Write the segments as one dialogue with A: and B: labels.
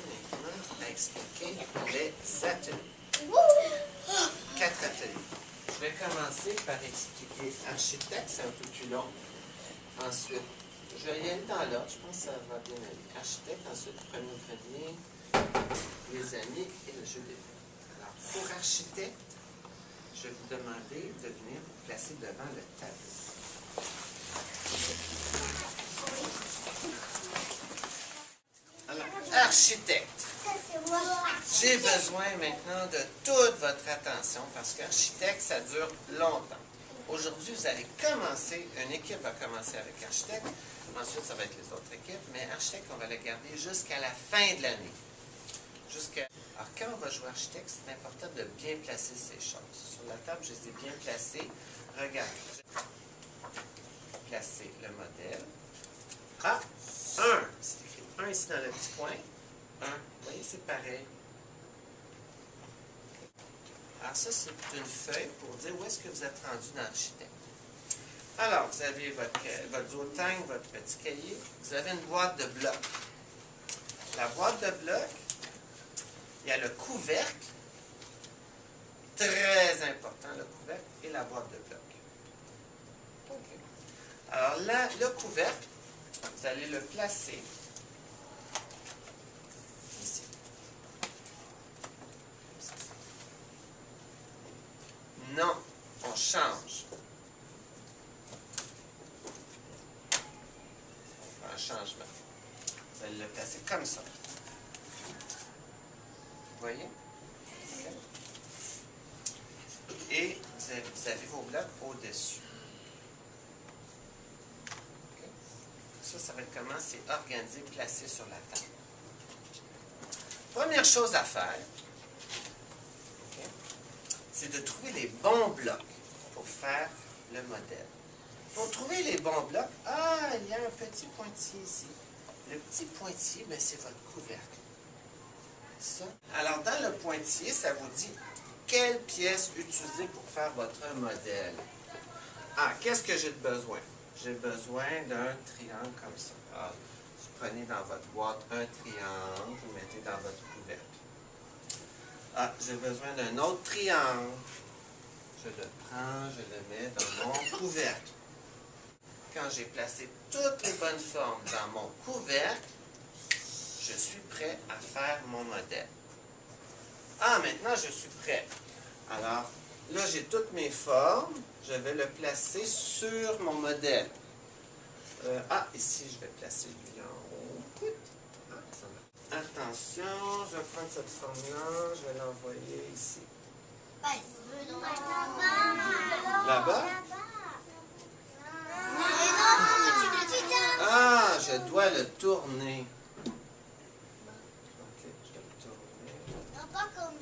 A: maintenant à expliquer les ateliers. 4 ateliers. Je vais commencer par expliquer architecte, c'est un peu plus long. Ensuite, je vais y aller dans l'ordre, je pense que ça va bien aller. Architecte, ensuite, premier grenier, les amis et le jeu des rôles. Alors, pour architecte, je vais vous demander de venir vous placer devant le tableau. Alors, architecte. J'ai besoin maintenant de toute votre attention parce qu'architecte, ça dure longtemps. Aujourd'hui, vous allez commencer, une équipe va commencer avec architecte, ensuite ça va être les autres équipes, mais architecte, on va le garder jusqu'à la fin de l'année. Alors, quand on va jouer architecte, c'est important de bien placer ces choses. Sur la table, je les ai bien placées. Regarde. Placer le modèle. Ah, 1. C'est écrit 1 ici dans le petit coin. 1. Vous voyez, c'est pareil. Alors ça, c'est une feuille pour dire où est-ce que vous êtes rendu dans l'architecte. Alors, vous avez votre duotang, votre petit cahier. Vous avez une boîte de blocs. La boîte de blocs, il y a le couvercle, très important, le couvercle, et la boîte de blocs. Okay. Alors là, le couvercle, vous allez le placer ici. Non, on change. Un changement. Vous allez le placer comme ça. Vous voyez? Okay. Et vous avez vos blocs au-dessus. Okay. Ça va être comment c'est organisé, placé sur la table. Première chose à faire, okay, c'est de trouver les bons blocs pour faire le modèle. Pour trouver les bons blocs, il y a un petit pointillé ici. Le petit pointillé, c'est votre couvercle. Ça. Alors, dans le pointillé, ça vous dit quelle pièce utiliser pour faire votre modèle. Qu'est-ce que j'ai besoin? J'ai besoin d'un triangle comme ça. Alors, vous prenez dans votre boîte un triangle, vous le mettez dans votre couvercle. J'ai besoin d'un autre triangle. Je le prends, je le mets dans mon couvercle. Quand j'ai placé toutes les bonnes formes dans mon couvercle, je suis prêt à faire mon modèle. Maintenant je suis prêt. Alors, là j'ai toutes mes formes. Je vais le placer sur mon modèle. Ici je vais placer lui en haut. Attention, je vais prendre cette forme-là. Je vais l'envoyer ici. Là-bas? Je dois le tourner. Ok, je dois le tourner.
B: Non, pas comme...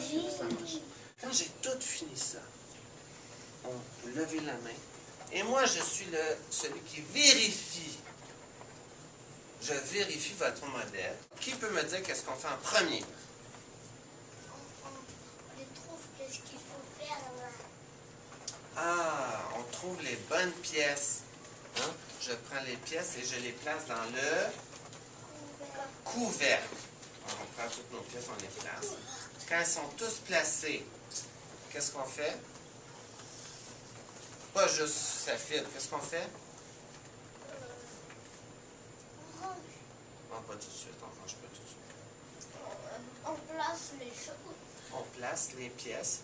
A: Ici? Ça marche. Quand j'ai tout fini ça, on peut lever la main. Et moi, je suis celui qui vérifie. Je vérifie votre modèle. Qui peut me dire qu'est-ce qu'on fait en premier?
B: Qu'est-ce qu'il faut faire là?
A: On trouve les bonnes pièces. Je prends les pièces et je les place dans le couvercle. On prend toutes nos pièces, on les place. Quand elles sont tous placées, qu'est-ce qu'on fait? Pas juste ça file. Qu'est-ce qu'on fait?
B: On range.
A: Non, pas tout de suite. On range pas tout de suite.
B: On place les choses.
A: On place les pièces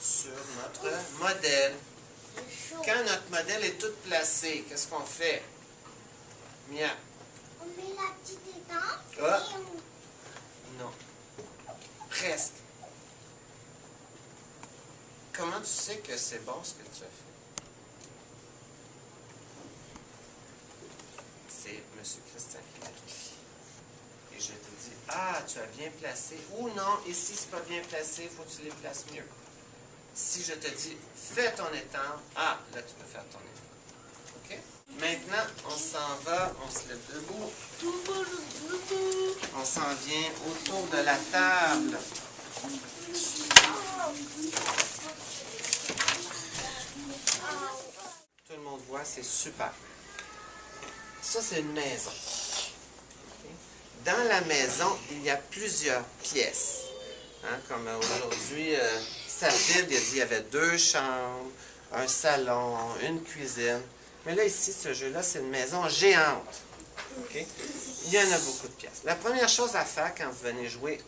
A: sur notre modèle. Quand notre modèle est tout placé, qu'est-ce qu'on fait? Mia?
B: On met la petite étampe
A: Ah.
B: et on...
A: Non. Presque. Comment tu sais que c'est bon ce que tu as fait? C'est M. Christian qui vérifie. Et je te dis, tu as bien placé. Ou non, ici, c'est pas bien placé, il faut que tu les places mieux. Si je te dis, fais ton étampe, là, tu peux faire ton étampe. OK? Maintenant, on s'en va, on se lève debout. On s'en vient autour de la table. Tout le monde voit, c'est super. Ça, c'est une maison. OK? Dans la maison, il y a plusieurs pièces. Hein, comme aujourd'hui, Safid, il a dit qu'il y avait 2 chambres, un salon, une cuisine. Mais là, ici, ce jeu-là, c'est une maison géante. OK? Il y en a beaucoup de pièces. La première chose à faire quand vous venez jouer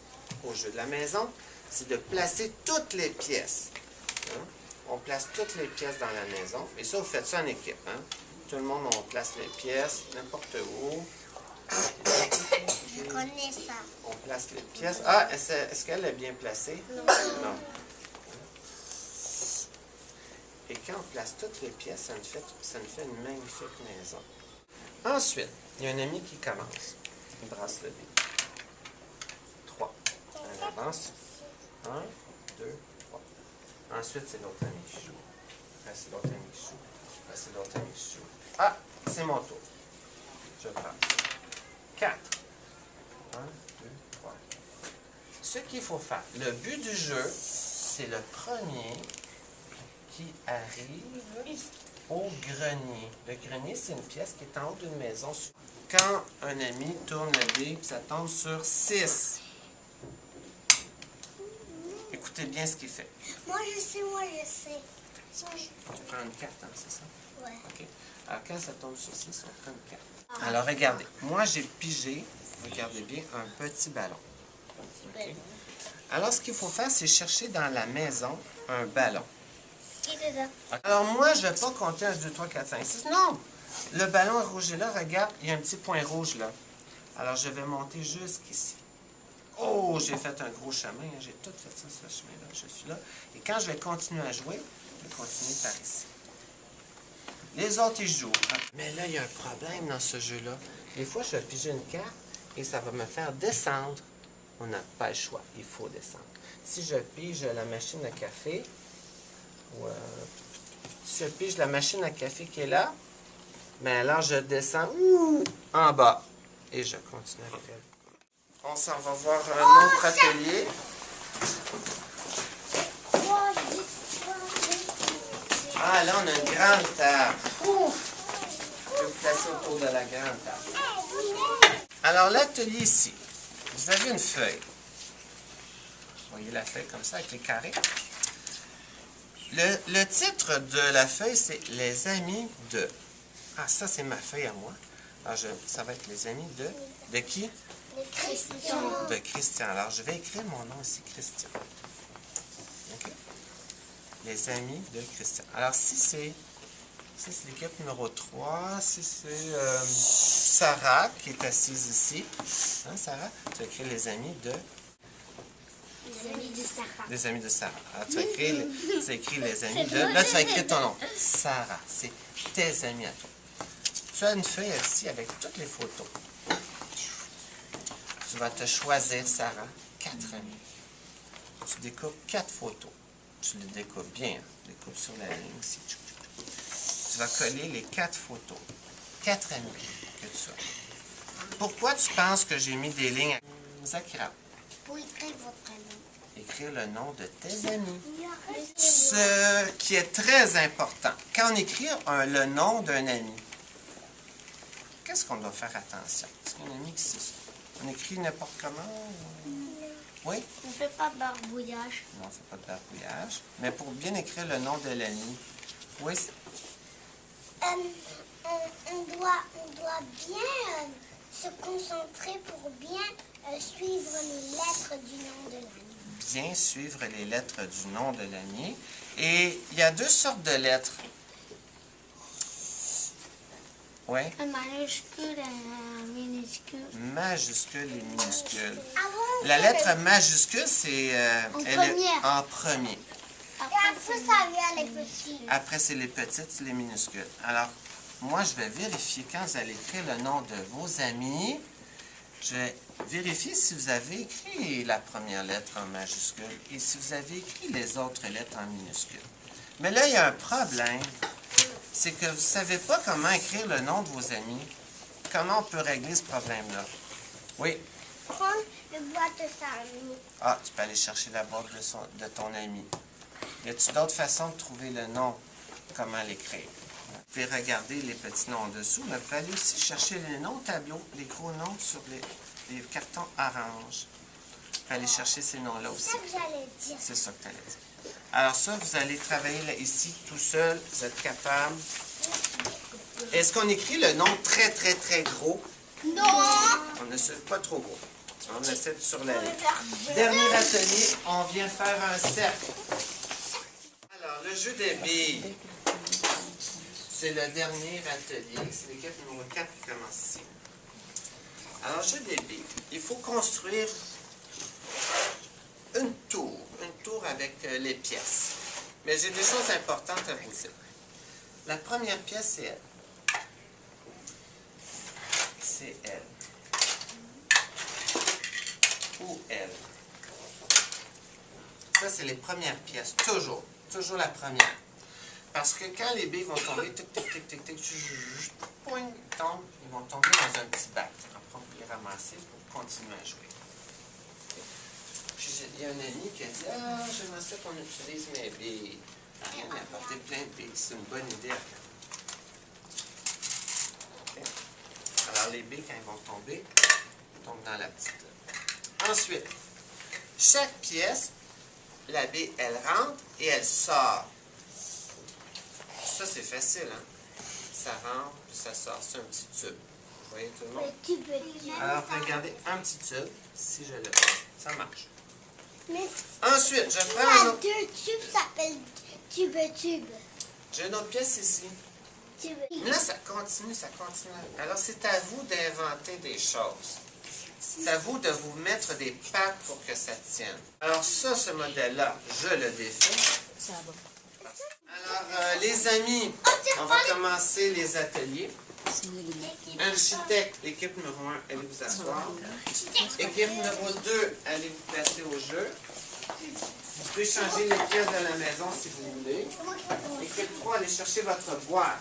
A: au jeu de la maison, c'est de placer toutes les pièces. Hein? On place toutes les pièces dans la maison. Et ça, vous faites ça en équipe. Hein? Tout le monde, on place les pièces n'importe où.
B: Je connais ça.
A: On place les pièces. Ah, est-ce qu'elle est bien placée?
B: Non.
A: Non. Et quand on place toutes les pièces, ça nous fait une magnifique maison. Ensuite, il y a un ami qui commence. Il brasse le dé. 3. On avance. 1, 2, 3. Ensuite, c'est l'autre ami qui joue. Après, c'est l'autre ami qui joue. Après, c'est l'autre ami qui joue. Ah, c'est mon tour. Je passe. 4. 1, 2, 3. Ce qu'il faut faire, le but du jeu, c'est le premier qui arrive au grenier. Le grenier, c'est une pièce qui est en haut d'une maison. Quand un ami tourne le dé, ça tombe sur 6. Écoutez bien ce qu'il fait.
B: Moi, je sais.
A: Tu prends une carte, hein, c'est ça?
B: Ouais.
A: OK. Alors, quand ça tombe sur 6, on prend une carte. Alors, regardez. Moi, j'ai pigé, regardez bien, un petit ballon. OK? Alors, ce qu'il faut faire, c'est chercher dans la maison un ballon.
B: Qui est dedans?
A: Alors, moi, je ne vais pas compter 1, 2, 3, 4, 5, 6. Non! Le ballon rouge est là. Regarde, il y a un petit point rouge là. Alors, je vais monter jusqu'ici. Oh, j'ai fait un gros chemin. Hein. J'ai tout fait ça, ce chemin-là. Je suis là. Et quand je vais continuer à jouer, je vais continuer par ici. Les autres, ils jouent. Mais là, il y a un problème dans ce jeu-là. Des fois, je vais piger une carte et ça va me faire descendre. On n'a pas le choix. Il faut descendre. Si je pige la machine à café, si je pige la machine à café qui est là, bien alors je descends en bas et je continue avec elle. On s'en va voir un autre atelier. Ah, là, on a une grande table. Je vais vous placer autour de la grande table. Alors, l'atelier ici, vous avez une feuille. Vous voyez la feuille comme ça, avec les carrés. Le titre de la feuille, c'est « Les amis de ». Ah, ça, c'est ma feuille à moi. Alors, ça va être « Les amis de ». De qui?
B: De Christian.
A: De Christian. Alors, je vais écrire mon nom ici, Christian. OK? Les amis de Christian. Alors, si c'est l'équipe numéro 3, si c'est Sarah qui est assise ici, hein, Sarah, tu vas écrire les amis de...
B: Les amis de Sarah.
A: Les amis de Sarah. Alors, tu as écrit les amis de... Là, tu vas écrire ton nom. Sarah. C'est tes amis à toi. Tu as une feuille ici avec toutes les photos. Tu vas te choisir, Sarah, 4 amis. Tu découpes 4 photos. Tu les découpes bien. Tu découpes sur la ligne ici. Tu vas coller les 4 photos. 4 amis que tu as. Pourquoi tu penses que j'ai mis des lignes? Zakira.
B: Pour écrire votre nom.
A: Écrire le nom de tes amis. Ce qui est très important, quand on écrit le nom d'un ami, qu'est-ce qu'on doit faire attention? Est-ce qu'un ami qui sait ça? On écrit n'importe comment? Oui?
B: On ne fait pas de barbouillage.
A: Non, on ne fait pas de barbouillage. Mais pour bien écrire le nom de l'ami, oui?
B: On doit bien se concentrer pour bien suivre les lettres du nom de l'ami.
A: Bien suivre les lettres du nom de l'ami. Et il y a 2 sortes de lettres. Oui?
B: Un majuscule et un minuscule.
A: Majuscule et minuscule.
B: Avant,
A: La lettre majuscule, c'est elle est en premier.
B: et après, ça vient les petits.
A: Après, c'est les petites, c'est les minuscules. Alors, moi, je vais vérifier quand vous allez écrire le nom de vos amis. Je vais vérifier si vous avez écrit la première lettre en majuscule et si vous avez écrit les autres lettres en minuscule. Mais là, il y a un problème. C'est que vous ne savez pas comment écrire le nom de vos amis. Comment on peut régler ce problème-là? Oui?
B: Prendre le boîte de sa amie.
A: Ah, tu peux aller chercher la boîte de ton ami. Y a-t-il d'autres façons de trouver le nom? Comment l'écrire? Vous pouvez regarder les petits noms en dessous, mais vous pouvez aller aussi chercher les noms au tableau, les gros noms sur les cartons orange. Vous pouvez aller chercher ces noms-là aussi.
B: C'est ça que j'allais dire.
A: C'est ça que tu allais dire. Alors ça, vous allez travailler là, ici tout seul. Vous êtes capable. Est-ce qu'on écrit le nom très, très, très gros?
B: Non!
A: On essaie pas trop gros. On essaie sur la ligne. Dernier atelier, on vient faire un cercle. Alors, le jeu des billes. C'est le dernier atelier. C'est l'équipe numéro 4 qui commence ici. Alors, jeu des billes. Il faut construire une tour avec les pièces. Mais j'ai des choses importantes à vous dire. La première pièce, c'est elle. C'est elle. Ou elle. Ça, c'est les premières pièces. Toujours. Toujours la première. Parce que quand les billes vont tomber, tic, tic, tic, tic, tic, poing, ils tombent, ils vont tomber dans un petit bac. Après, on peut les ramasser pour continuer à jouer. Puis, il y a un ami qui a dit « Ah, j'aimerais ça qu'on utilise mes billes. » Rien à apporter plein de billes. C'est une bonne idée à faire. Okay. Alors, les billes, quand elles vont tomber, elles tombent dans la petite. Ensuite, chaque pièce, la bille, elle rentre et elle sort. Ça, c'est facile, hein? Ça rentre, puis ça sort. C'est un petit tube. Vous voyez tout le monde? Alors, regardez, un petit tube. Si je le fais, ça marche.
B: Mais
A: Ensuite, je prends un autre...
B: deux tubes s'appellent tube-tube.
A: J'ai une autre pièce ici. Mais là, ça continue, ça continue. Alors, c'est à vous d'inventer des choses. C'est à vous de vous mettre des pattes pour que ça tienne. Alors ça, ce modèle-là, je le défais. Alors, les amis, on va commencer les ateliers. Architecte, l'équipe numéro 1, allez vous asseoir. Équipe numéro 2, allez vous placer au jeu. Vous pouvez changer les pièces de la maison si vous voulez. Équipe 3, allez chercher votre boîte.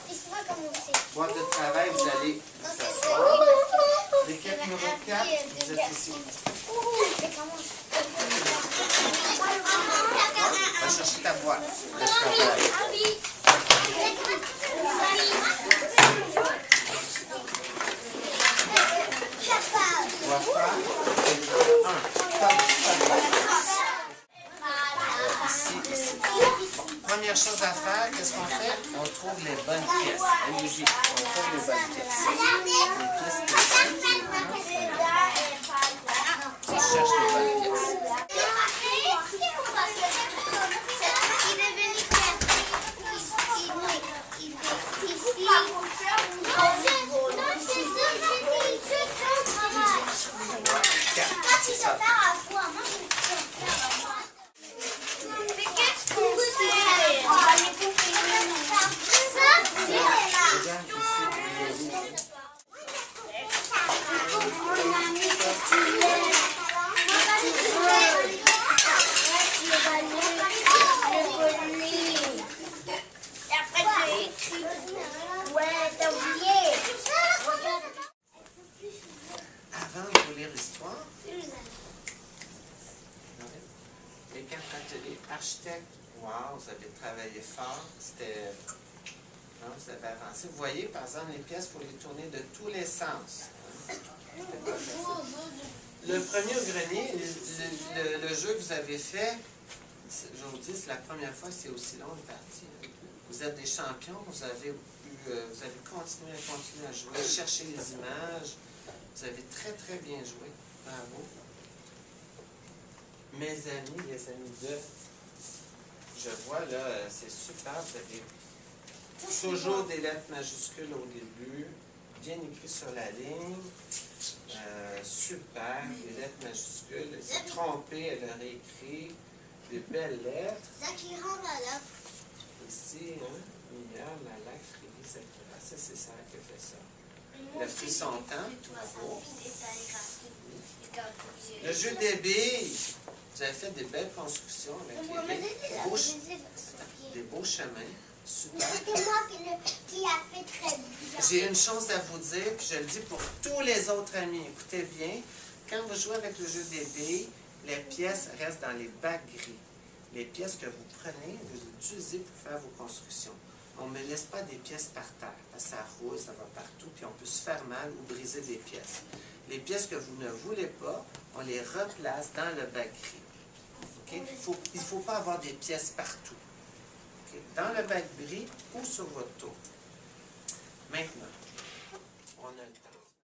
A: Boîte de travail, vous allez vous asseoir. L'équipe numéro 4, vous êtes ici. Va chercher ta boîte de travail. On va faire ici. Première chose à faire, qu'est-ce qu'on fait? On trouve les bonnes pièces. Allez-y, on trouve les bonnes pièces. Les pièces ici. On cherche les bonnes pièces. Avant de vous lire l'histoire, les 4 ateliers architecte, wow, vous avez travaillé fort, c'était... Non, vous avez avancé. Vous voyez, par exemple, les pièces, il faut les tourner de tous les sens. Le premier au grenier, le jeu que vous avez fait, je vous dis, c'est la première fois que c'est aussi long de partie. Vous êtes des champions, vous avez continué à jouer, chercher les images. Vous avez très, très bien joué. Bravo. Mes amis, les amis de... Je vois là, c'est super. Vous avez toujours des lettres majuscules au début. Bien écrit sur la ligne. Super. Des lettres majuscules. Elle s'est trompée, elle a réécrit. Des belles lettres. Ici, hein. Lumière, la lac, Frédéric, Zachira. Ça, c'est ça qui a fait ça. Elle a pris son temps. Bravo. Le jeu des billes. Vous avez fait des belles constructions avec les billes. Des beaux chemins. Super.
B: C'est moi qui a fait très bien.
A: J'ai une chose à vous dire, puis je le dis pour tous les autres amis. Écoutez bien. Quand vous jouez avec le jeu des billes, les pièces restent dans les bacs gris. Les pièces que vous prenez, vous utilisez pour faire vos constructions. on ne laisse pas des pièces par terre, parce que ça roule, ça va partout, puis on peut se faire mal ou briser des pièces. Les pièces que vous ne voulez pas, on les replace dans le bac gris. Okay? Il ne faut pas avoir des pièces partout. Okay? Dans le bac gris ou sur votre tour. Maintenant, on a le temps.